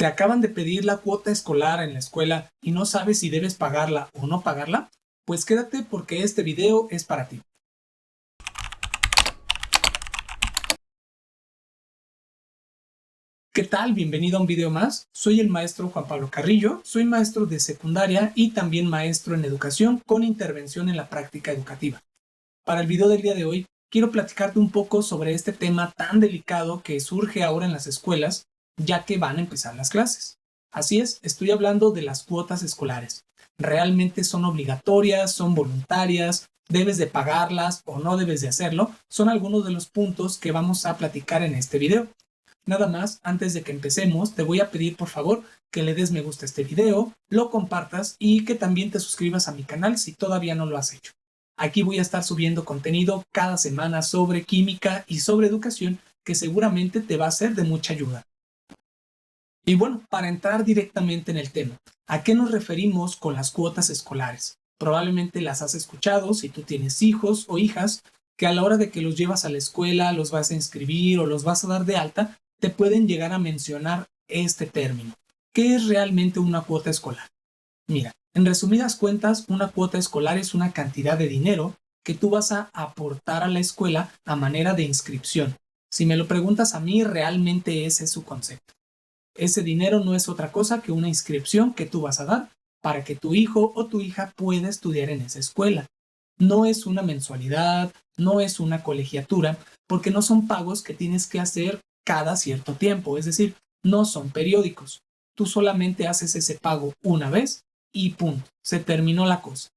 ¿Te acaban de pedir la cuota escolar en la escuela y no sabes si debes pagarla o no pagarla? Pues quédate porque este video es para ti. ¿Qué tal? Bienvenido a un video más. Soy el maestro Juan Pablo Carrillo, soy maestro de secundaria y también maestro en educación con intervención en la práctica educativa. Para el video del día de hoy, quiero platicarte un poco sobre este tema tan delicado que surge ahora en las escuelas, ya que van a empezar las clases. Así es, estoy hablando de las cuotas escolares. ¿Realmente son obligatorias? ¿Son voluntarias? ¿Debes de pagarlas o no debes de hacerlo? Son algunos de los puntos que vamos a platicar en este video. Nada más, antes de que empecemos, te voy a pedir por favor que le des me gusta a este video, lo compartas y que también te suscribas a mi canal si todavía no lo has hecho. Aquí voy a estar subiendo contenido cada semana sobre química y sobre educación que seguramente te va a ser de mucha ayuda. Y bueno, para entrar directamente en el tema, ¿a qué nos referimos con las cuotas escolares? Probablemente las has escuchado si tú tienes hijos o hijas que a la hora de que los llevas a la escuela, los vas a inscribir o los vas a dar de alta, te pueden llegar a mencionar este término. ¿Qué es realmente una cuota escolar? Mira, en resumidas cuentas, una cuota escolar es una cantidad de dinero que tú vas a aportar a la escuela a manera de inscripción. Si me lo preguntas a mí, realmente ese es su concepto. Ese dinero no es otra cosa que una inscripción que tú vas a dar para que tu hijo o tu hija pueda estudiar en esa escuela. No es una mensualidad, no es una colegiatura, porque no son pagos que tienes que hacer cada cierto tiempo, es decir, no son periódicos. Tú solamente haces ese pago una vez y punto, se terminó la cosa.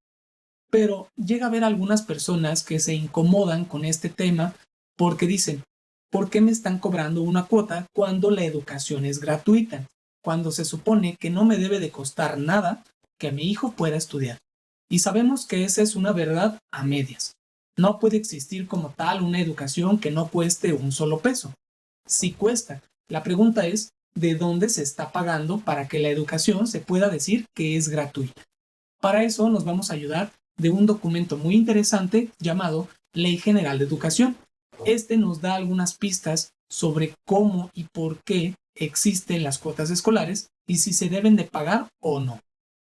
Pero llega a haber algunas personas que se incomodan con este tema porque dicen, ¿por qué me están cobrando una cuota cuando la educación es gratuita? Cuando se supone que no me debe de costar nada que mi hijo pueda estudiar. Y sabemos que esa es una verdad a medias. No puede existir como tal una educación que no cueste un solo peso. Sí cuesta. La pregunta es, ¿de dónde se está pagando para que la educación se pueda decir que es gratuita? Para eso nos vamos a ayudar de un documento muy interesante llamado Ley General de Educación. Este nos da algunas pistas sobre cómo y por qué existen las cuotas escolares y si se deben de pagar o no.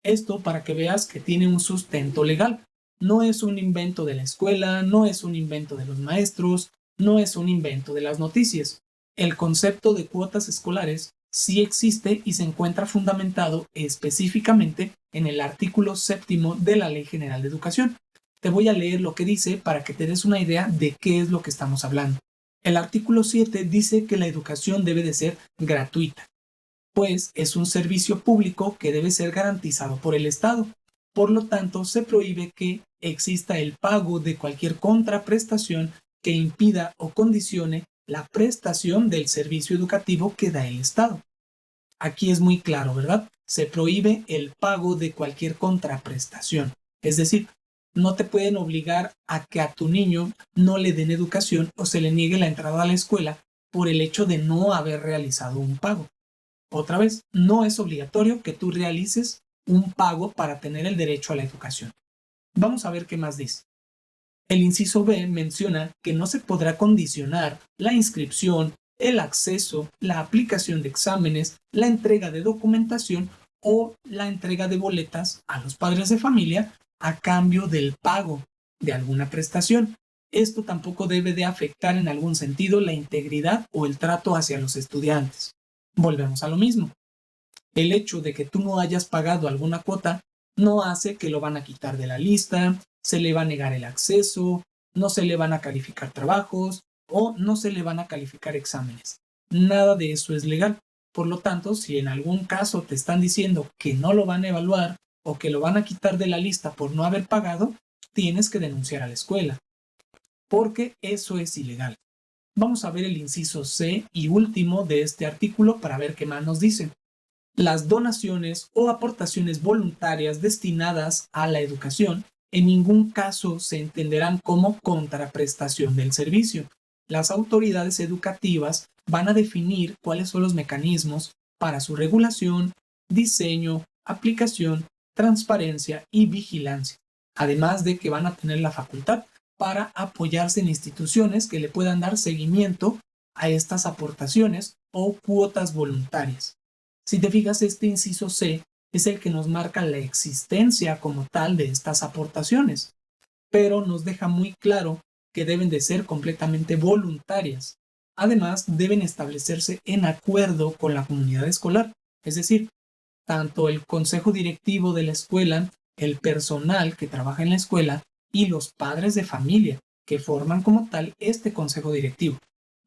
Esto para que veas que tiene un sustento legal. No es un invento de la escuela, no es un invento de los maestros, no es un invento de las noticias. El concepto de cuotas escolares sí existe y se encuentra fundamentado específicamente en el artículo 7º de la Ley General de Educación. Te voy a leer lo que dice para que te des una idea de qué es lo que estamos hablando. El artículo 7 dice que la educación debe de ser gratuita, pues es un servicio público que debe ser garantizado por el Estado. Por lo tanto, se prohíbe que exista el pago de cualquier contraprestación que impida o condicione la prestación del servicio educativo que da el Estado. Aquí es muy claro, ¿verdad? Se prohíbe el pago de cualquier contraprestación. Es decir, no te pueden obligar a que a tu niño no le den educación o se le niegue la entrada a la escuela por el hecho de no haber realizado un pago. Otra vez, no es obligatorio que tú realices un pago para tener el derecho a la educación. Vamos a ver qué más dice. El inciso B menciona que no se podrá condicionar la inscripción, el acceso, la aplicación de exámenes, la entrega de documentación o la entrega de boletas a los padres de familia a cambio del pago de alguna prestación. Esto tampoco debe de afectar en algún sentido la integridad o el trato hacia los estudiantes. Volvemos a lo mismo. El hecho de que tú no hayas pagado alguna cuota no hace que lo van a quitar de la lista, se le va a negar el acceso, no se le van a calificar trabajos o no se le van a calificar exámenes. Nada de eso es legal. Por lo tanto, si en algún caso te están diciendo que no lo van a evaluar o que lo van a quitar de la lista por no haber pagado, tienes que denunciar a la escuela, porque eso es ilegal. Vamos a ver el inciso C y último de este artículo para ver qué más nos dice. Las donaciones o aportaciones voluntarias destinadas a la educación en ningún caso se entenderán como contraprestación del servicio. Las autoridades educativas van a definir cuáles son los mecanismos para su regulación, diseño, aplicación, transparencia y vigilancia, además de que van a tener la facultad para apoyarse en instituciones que le puedan dar seguimiento a estas aportaciones o cuotas voluntarias. Si te fijas, este inciso C es el que nos marca la existencia como tal de estas aportaciones, pero nos deja muy claro que deben de ser completamente voluntarias. Además, deben establecerse en acuerdo con la comunidad escolar, es decir, tanto el consejo directivo de la escuela, el personal que trabaja en la escuela y los padres de familia que forman como tal este consejo directivo.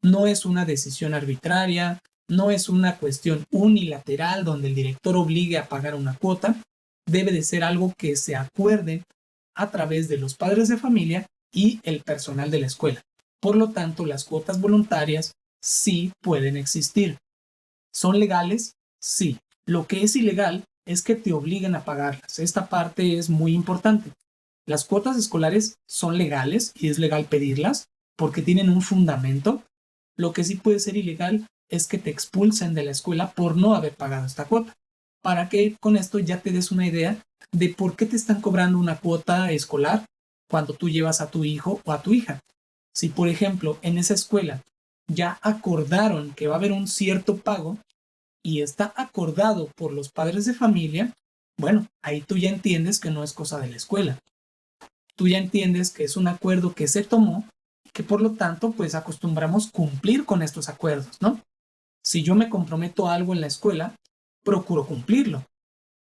No es una decisión arbitraria, no es una cuestión unilateral donde el director obligue a pagar una cuota, debe de ser algo que se acuerde a través de los padres de familia y el personal de la escuela. Por lo tanto, las cuotas voluntarias sí pueden existir. ¿Son legales? Sí. Lo que es ilegal es que te obliguen a pagarlas. Esta parte es muy importante. Las cuotas escolares son legales y es legal pedirlas porque tienen un fundamento. Lo que sí puede ser ilegal es que te expulsen de la escuela por no haber pagado esta cuota. Para que con esto ya te des una idea de por qué te están cobrando una cuota escolar cuando tú llevas a tu hijo o a tu hija. Si, por ejemplo, en esa escuela ya acordaron que va a haber un cierto pago y está acordado por los padres de familia, bueno, ahí tú ya entiendes que no es cosa de la escuela. Tú ya entiendes que es un acuerdo que se tomó y que por lo tanto pues acostumbramos cumplir con estos acuerdos, ¿no? Si yo me comprometo a algo en la escuela, procuro cumplirlo.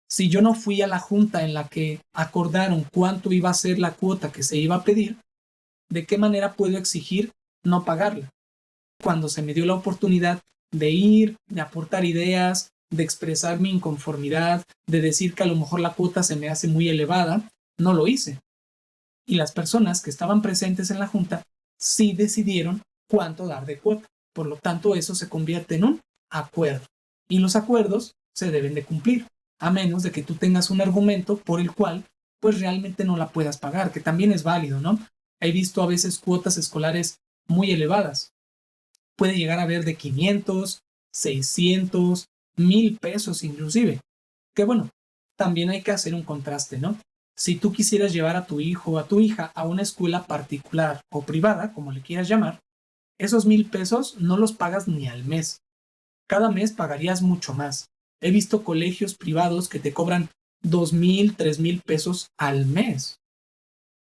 Si yo no fui a la junta en la que acordaron cuánto iba a ser la cuota que se iba a pedir, ¿de qué manera puedo exigir no pagarla? Cuando se me dio la oportunidad de ir, de aportar ideas, de expresar mi inconformidad, de decir que a lo mejor la cuota se me hace muy elevada, no lo hice. Y las personas que estaban presentes en la junta sí decidieron cuánto dar de cuota. Por lo tanto, eso se convierte en un acuerdo. Y los acuerdos se deben de cumplir, a menos de que tú tengas un argumento por el cual pues realmente no la puedas pagar, que también es válido, ¿no? He visto a veces cuotas escolares muy elevadas. Puede llegar a haber de 500, 600, 1000 pesos inclusive. Que bueno, también hay que hacer un contraste, ¿no? Si tú quisieras llevar a tu hijo o a tu hija a una escuela particular o privada, como le quieras llamar, esos 1000 pesos no los pagas ni al mes. Cada mes pagarías mucho más. He visto colegios privados que te cobran 2000, 3000 pesos al mes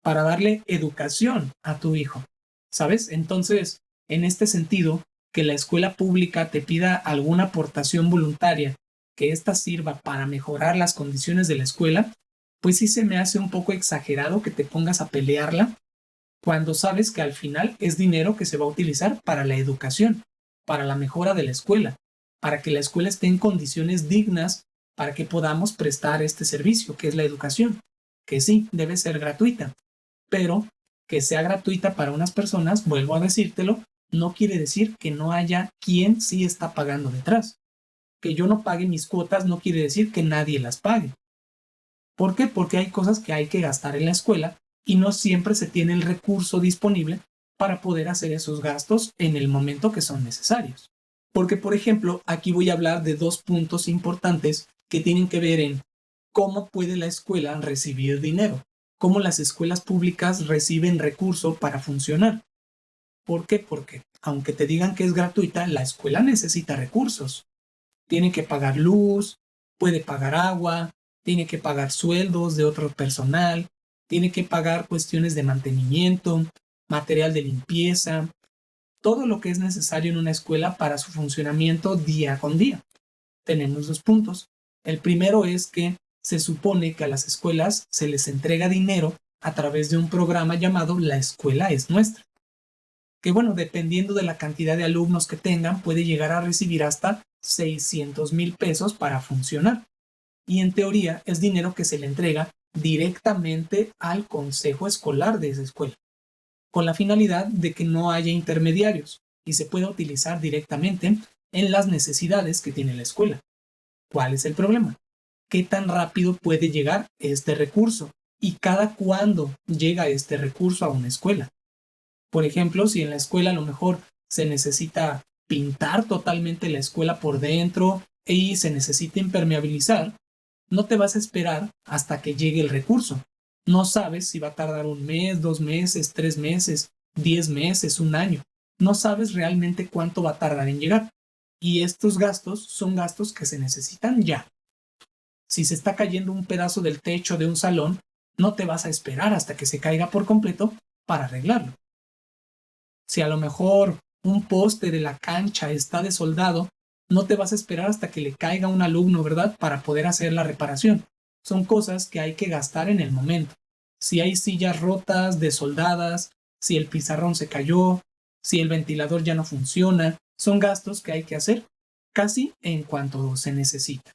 para darle educación a tu hijo, ¿sabes? Entonces, en este sentido, que la escuela pública te pida alguna aportación voluntaria, que ésta sirva para mejorar las condiciones de la escuela, pues sí se me hace un poco exagerado que te pongas a pelearla cuando sabes que al final es dinero que se va a utilizar para la educación, para la mejora de la escuela, para que la escuela esté en condiciones dignas para que podamos prestar este servicio, que es la educación, que sí, debe ser gratuita, pero que sea gratuita para unas personas, vuelvo a decírtelo, no quiere decir que no haya quien sí está pagando detrás. Que yo no pague mis cuotas no quiere decir que nadie las pague. ¿Por qué? Porque hay cosas que hay que gastar en la escuela y no siempre se tiene el recurso disponible para poder hacer esos gastos en el momento que son necesarios. Porque, por ejemplo, aquí voy a hablar de dos puntos importantes que tienen que ver en cómo puede la escuela recibir dinero, cómo las escuelas públicas reciben recursos para funcionar. ¿Por qué? Porque aunque te digan que es gratuita, la escuela necesita recursos. Tiene que pagar luz, puede pagar agua, tiene que pagar sueldos de otro personal, tiene que pagar cuestiones de mantenimiento, material de limpieza, todo lo que es necesario en una escuela para su funcionamiento día con día. Tenemos dos puntos. El primero es que se supone que a las escuelas se les entrega dinero a través de un programa llamado La Escuela es Nuestra, que bueno, dependiendo de la cantidad de alumnos que tengan, puede llegar a recibir hasta 600,000 pesos para funcionar. Y en teoría es dinero que se le entrega directamente al consejo escolar de esa escuela, con la finalidad de que no haya intermediarios y se pueda utilizar directamente en las necesidades que tiene la escuela. ¿Cuál es el problema? ¿Qué tan rápido puede llegar este recurso? ¿Y cada cuándo llega este recurso a una escuela? Por ejemplo, si en la escuela a lo mejor se necesita pintar totalmente la escuela por dentro y se necesita impermeabilizar, no te vas a esperar hasta que llegue el recurso. No sabes si va a tardar un mes, 2 meses, 3 meses, 10 meses, un año. No sabes realmente cuánto va a tardar en llegar. Y estos gastos son gastos que se necesitan ya. Si se está cayendo un pedazo del techo de un salón, no te vas a esperar hasta que se caiga por completo para arreglarlo. Si a lo mejor un poste de la cancha está desoldado, no te vas a esperar hasta que le caiga un alumno, ¿verdad? Para poder hacer la reparación. Son cosas que hay que gastar en el momento. Si hay sillas rotas, desoldadas, si el pizarrón se cayó, si el ventilador ya no funciona, son gastos que hay que hacer casi en cuanto se necesita.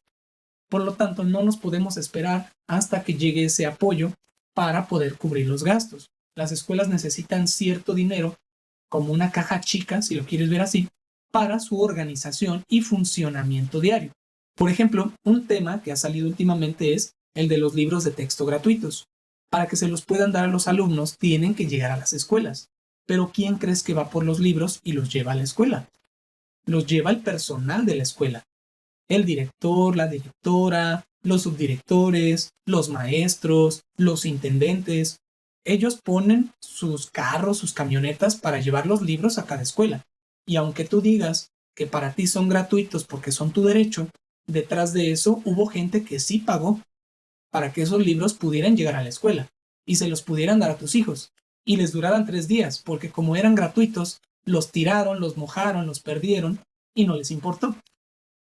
Por lo tanto, no nos podemos esperar hasta que llegue ese apoyo para poder cubrir los gastos. Las escuelas necesitan cierto dinero, como una caja chica, si lo quieres ver así, para su organización y funcionamiento diario. Por ejemplo, un tema que ha salido últimamente es el de los libros de texto gratuitos. Para que se los puedan dar a los alumnos, tienen que llegar a las escuelas. Pero ¿quién crees que va por los libros y los lleva a la escuela? Los lleva el personal de la escuela. El director, la directora, los subdirectores, los maestros, los intendentes. Ellos ponen sus carros, sus camionetas para llevar los libros a cada escuela. Y aunque tú digas que para ti son gratuitos porque son tu derecho, detrás de eso hubo gente que sí pagó para que esos libros pudieran llegar a la escuela y se los pudieran dar a tus hijos. Y les duraran 3 días, porque como eran gratuitos, los tiraron, los mojaron, los perdieron y no les importó.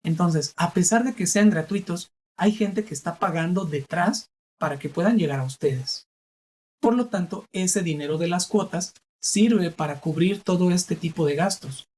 Entonces, a pesar de que sean gratuitos, hay gente que está pagando detrás para que puedan llegar a ustedes. Por lo tanto, ese dinero de las cuotas sirve para cubrir todo este tipo de gastos.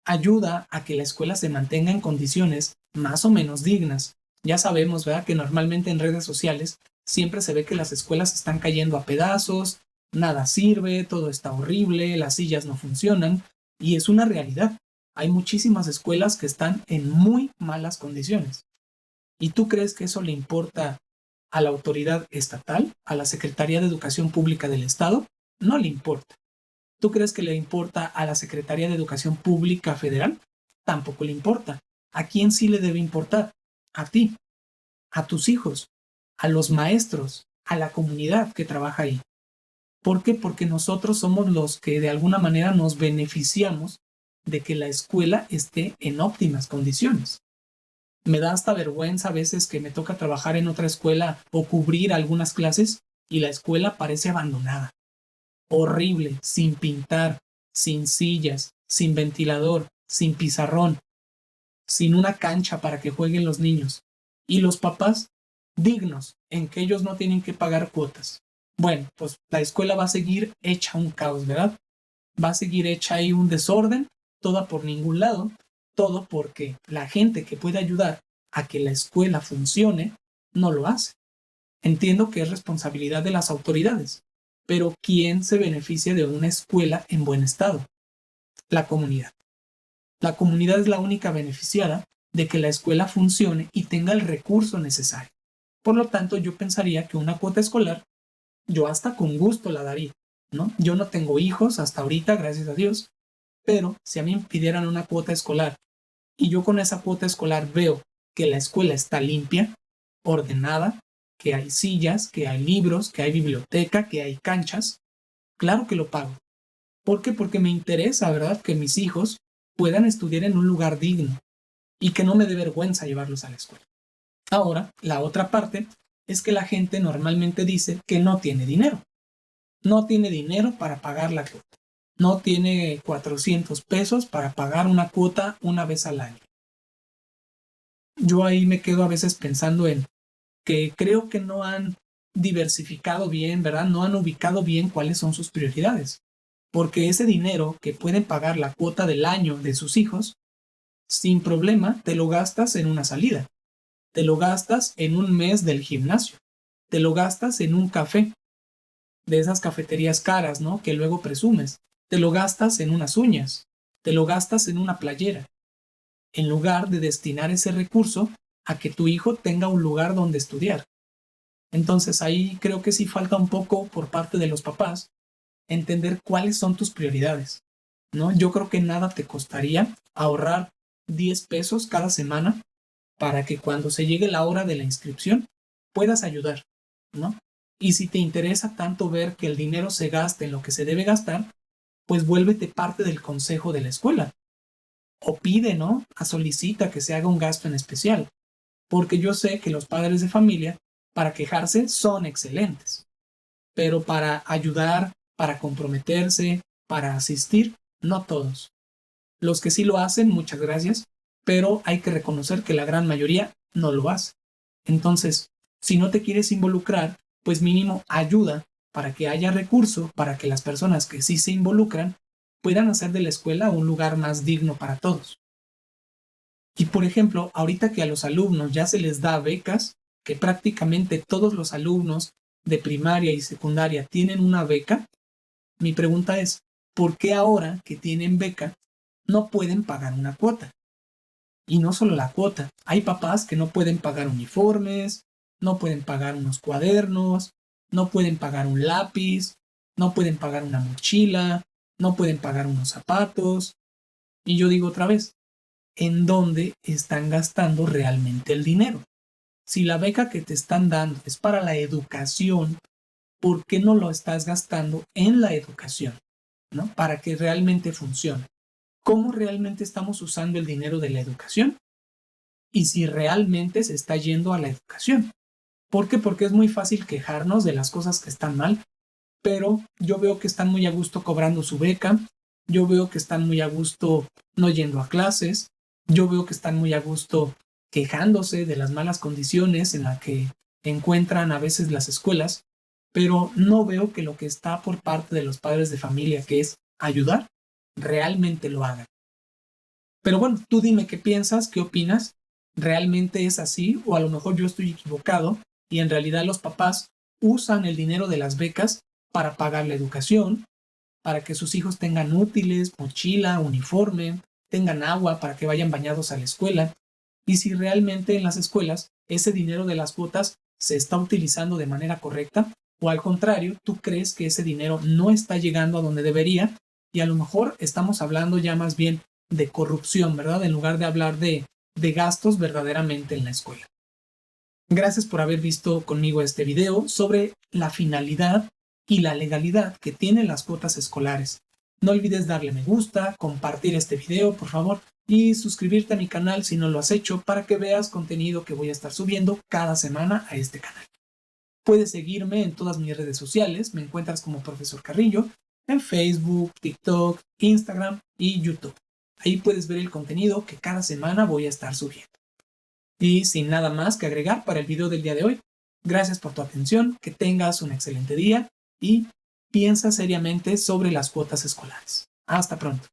Ayuda a que la escuela se mantenga en condiciones más o menos dignas. Ya sabemos, ¿verdad?, que normalmente en redes sociales siempre se ve que las escuelas están cayendo a pedazos, nada sirve, todo está horrible, las sillas no funcionan, y es una realidad. Hay muchísimas escuelas que están en muy malas condiciones. ¿Y tú crees que eso le importa a la autoridad estatal, a la Secretaría de Educación Pública del Estado? No le importa. ¿Tú crees que le importa a la Secretaría de Educación Pública Federal? Tampoco le importa. ¿A quién sí le debe importar? A ti, a tus hijos, a los maestros, a la comunidad que trabaja ahí. ¿Por qué? Porque nosotros somos los que de alguna manera nos beneficiamos de que la escuela esté en óptimas condiciones. Me da hasta vergüenza a veces que me toca trabajar en otra escuela o cubrir algunas clases y la escuela parece abandonada. Horrible, sin pintar, sin sillas, sin ventilador, sin pizarrón, sin una cancha para que jueguen los niños. Y los papás dignos en que ellos no tienen que pagar cuotas. Bueno, pues la escuela va a seguir hecha un caos, ¿verdad? Va a seguir hecha ahí un desorden, toda por ningún lado, todo porque la gente que puede ayudar a que la escuela funcione no lo hace. Entiendo que es responsabilidad de las autoridades, pero ¿quién se beneficia de una escuela en buen estado? La comunidad. La comunidad es la única beneficiada de que la escuela funcione y tenga el recurso necesario. Por lo tanto, yo pensaría que una cuota escolar, yo hasta con gusto la daría, ¿no? Yo no tengo hijos hasta ahorita, gracias a Dios, pero si a mí me pidieran una cuota escolar y yo con esa cuota escolar veo que la escuela está limpia, ordenada, que hay sillas, que hay libros, que hay biblioteca, que hay canchas, claro que lo pago. ¿Por qué? Porque me interesa, ¿verdad?, que mis hijos puedan estudiar en un lugar digno y que no me dé vergüenza llevarlos a la escuela. Ahora, la otra parte es que la gente normalmente dice que no tiene dinero. No tiene dinero para pagar la cuota. No tiene 400 pesos para pagar una cuota una vez al año. Yo ahí me quedo a veces pensando en que creo que no han diversificado bien, ¿verdad? No han ubicado bien cuáles son sus prioridades. Porque ese dinero que pueden pagar la cuota del año de sus hijos, sin problema te lo gastas en una salida. Te lo gastas en un mes del gimnasio. Te lo gastas en un café, de esas cafeterías caras, ¿no?, que luego presumes. Te lo gastas en unas uñas. Te lo gastas en una playera. En lugar de destinar ese recurso a que tu hijo tenga un lugar donde estudiar. Entonces ahí creo que sí falta un poco por parte de los papás entender cuáles son tus prioridades, ¿no? Yo creo que nada te costaría ahorrar 10 pesos cada semana para que cuando se llegue la hora de la inscripción puedas ayudar, ¿no? Y si te interesa tanto ver que el dinero se gaste en lo que se debe gastar, pues vuélvete parte del consejo de la escuela. o pide, ¿no? Solicita que se haga un gasto en especial, porque yo sé que los padres de familia, para quejarse, son excelentes, pero para ayudar, para comprometerse, para asistir, no todos. Los que sí lo hacen, muchas gracias, pero hay que reconocer que la gran mayoría no lo hace. Entonces, si no te quieres involucrar, pues mínimo ayuda para que haya recurso, para que las personas que sí se involucran puedan hacer de la escuela un lugar más digno para todos. Y por ejemplo, ahorita que a los alumnos ya se les da becas, que prácticamente todos los alumnos de primaria y secundaria tienen una beca, mi pregunta es, ¿por qué ahora que tienen beca no pueden pagar una cuota? Y no solo la cuota, hay papás que no pueden pagar uniformes, no pueden pagar unos cuadernos, no pueden pagar un lápiz, no pueden pagar una mochila, no pueden pagar unos zapatos. Y yo digo otra vez, ¿en dónde están gastando realmente el dinero? Si la beca que te están dando es para la educación, ¿por qué no lo estás gastando en la educación? ¿No? Para que realmente funcione. ¿Cómo realmente estamos usando el dinero de la educación? Y si realmente se está yendo a la educación. ¿Por qué? Porque es muy fácil quejarnos de las cosas que están mal, pero yo veo que están muy a gusto cobrando su beca, yo veo que están muy a gusto no yendo a clases, yo veo que están muy a gusto quejándose de las malas condiciones en las que encuentran a veces las escuelas, pero no veo que lo que está por parte de los padres de familia, que es ayudar, realmente lo hagan. Pero bueno, tú dime qué piensas, qué opinas, ¿realmente es así? O a lo mejor yo estoy equivocado y en realidad los papás usan el dinero de las becas para pagar la educación, para que sus hijos tengan útiles, mochila, uniforme, tengan agua para que vayan bañados a la escuela. Y si realmente en las escuelas ese dinero de las cuotas se está utilizando de manera correcta, o al contrario, tú crees que ese dinero no está llegando a donde debería y a lo mejor estamos hablando ya más bien de corrupción, ¿verdad? En lugar de hablar de gastos verdaderamente en la escuela. Gracias por haber visto conmigo este video sobre la finalidad y la legalidad que tienen las cuotas escolares. No olvides darle me gusta, compartir este video, por favor, y suscribirte a mi canal si no lo has hecho para que veas contenido que voy a estar subiendo cada semana a este canal. Puedes seguirme en todas mis redes sociales, me encuentras como Profesor Carrillo, en Facebook, TikTok, Instagram y YouTube. Ahí puedes ver el contenido que cada semana voy a estar subiendo. Y sin nada más que agregar para el video del día de hoy, gracias por tu atención, que tengas un excelente día y piensa seriamente sobre las cuotas escolares. Hasta pronto.